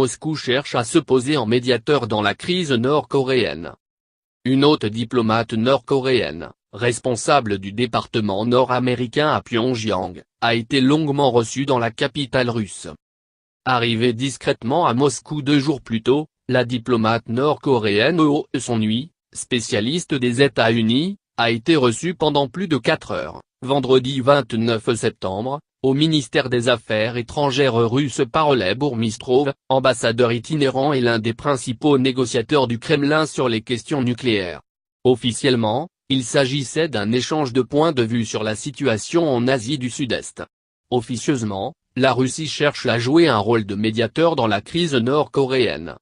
Moscou cherche à se poser en médiateur dans la crise nord-coréenne. Une haute diplomate nord-coréenne, responsable du département nord-américain à Pyongyang, a été longuement reçue dans la capitale russe. Arrivée discrètement à Moscou 2 jours plus tôt, la diplomate nord-coréenne Oh Son-hui, spécialiste des États-Unis, a été reçue pendant plus de 4 heures, vendredi 29 septembre, au ministère des Affaires étrangères russe par Oleg Bourmistrov, ambassadeur itinérant et l'un des principaux négociateurs du Kremlin sur les questions nucléaires. Officiellement, il s'agissait d'un échange de points de vue sur la situation en Asie du Sud-Est. Officieusement, la Russie cherche à jouer un rôle de médiateur dans la crise nord-coréenne.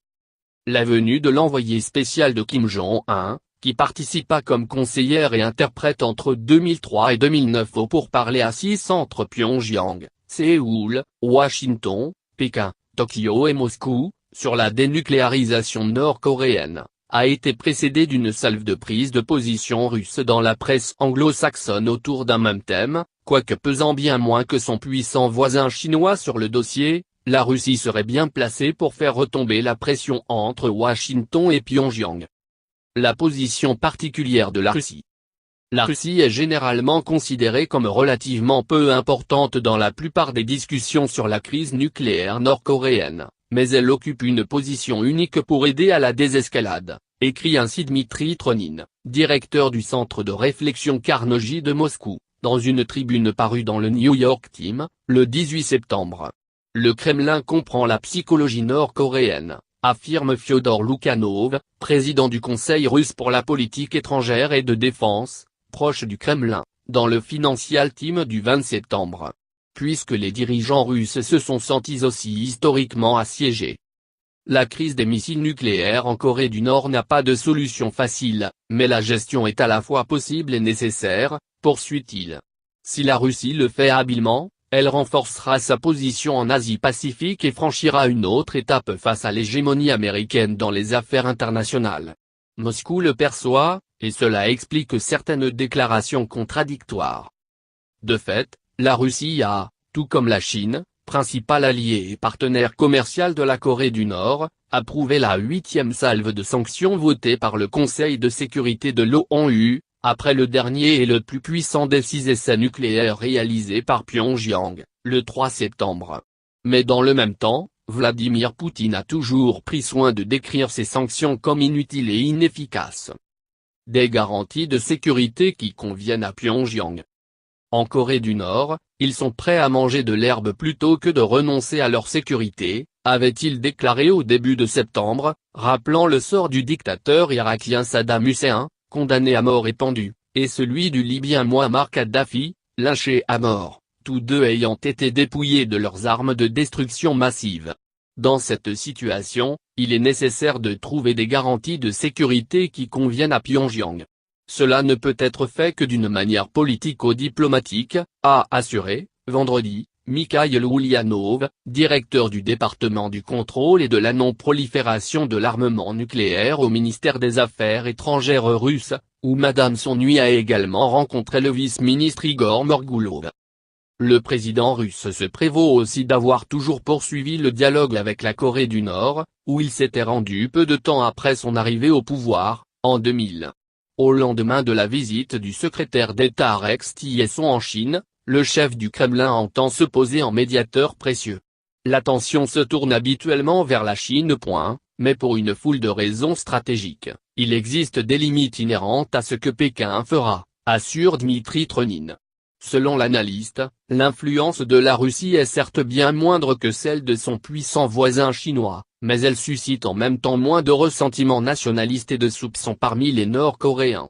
La venue de l'envoyé spécial de Kim Jong-un, qui participa comme conseillère et interprète entre 2003 et 2009 aux pourparlers assis entre Pyongyang, Séoul, Washington, Pékin, Tokyo et Moscou, sur la dénucléarisation nord-coréenne, a été précédée d'une salve de prise de position russe dans la presse anglo-saxonne autour d'un même thème, quoique pesant bien moins que son puissant voisin chinois sur le dossier. La Russie serait bien placée pour faire retomber la pression entre Washington et Pyongyang. La position particulière de la Russie. La Russie est généralement considérée comme relativement peu importante dans la plupart des discussions sur la crise nucléaire nord-coréenne, mais elle occupe une position unique pour aider à la désescalade, écrit ainsi Dmitri Tronin, directeur du centre de réflexion Carnegie de Moscou, dans une tribune parue dans le New York Times, le 18 septembre. Le Kremlin comprend la psychologie nord-coréenne, affirme Fyodor Loukhanov, président du Conseil russe pour la politique étrangère et de défense, proche du Kremlin, dans le Financial Times du 20 septembre. Puisque les dirigeants russes se sont sentis aussi historiquement assiégés. La crise des missiles nucléaires en Corée du Nord n'a pas de solution facile, mais la gestion est à la fois possible et nécessaire, poursuit-il. Si la Russie le fait habilement, elle renforcera sa position en Asie-Pacifique et franchira une autre étape face à l'hégémonie américaine dans les affaires internationales. Moscou le perçoit, et cela explique certaines déclarations contradictoires. De fait, la Russie a, tout comme la Chine, principal allié et partenaire commercial de la Corée du Nord, approuvé la 8e salve de sanctions votée par le Conseil de sécurité de l'ONU, après le dernier et le plus puissant des 6 essais nucléaires réalisés par Pyongyang, le 3 septembre. Mais dans le même temps, Vladimir Poutine a toujours pris soin de décrire ces sanctions comme inutiles et inefficaces. Des garanties de sécurité qui conviennent à Pyongyang. En Corée du Nord, ils sont prêts à manger de l'herbe plutôt que de renoncer à leur sécurité, avait-il déclaré au début de septembre, rappelant le sort du dictateur irakien Saddam Hussein, condamné à mort et pendu, et celui du Libyen Mouammar Kadhafi, lynché à mort, tous deux ayant été dépouillés de leurs armes de destruction massive. Dans cette situation, il est nécessaire de trouver des garanties de sécurité qui conviennent à Pyongyang. Cela ne peut être fait que d'une manière politico-diplomatique, a assuré, vendredi, Mikhail Ulyanov, directeur du département du contrôle et de la non-prolifération de l'armement nucléaire au ministère des Affaires étrangères russe, où Madame Son-hui a également rencontré le vice-ministre Igor Morgoulov. Le président russe se prévaut aussi d'avoir toujours poursuivi le dialogue avec la Corée du Nord, où il s'était rendu peu de temps après son arrivée au pouvoir, en 2000. Au lendemain de la visite du secrétaire d'État Rex Tillerson en Chine, le chef du Kremlin entend se poser en médiateur précieux. L'attention se tourne habituellement vers la Chine. Mais pour une foule de raisons stratégiques, il existe des limites inhérentes à ce que Pékin fera, assure Dmitri Tronin. Selon l'analyste, l'influence de la Russie est certes bien moindre que celle de son puissant voisin chinois, mais elle suscite en même temps moins de ressentiment nationaliste et de soupçons parmi les Nord-Coréens.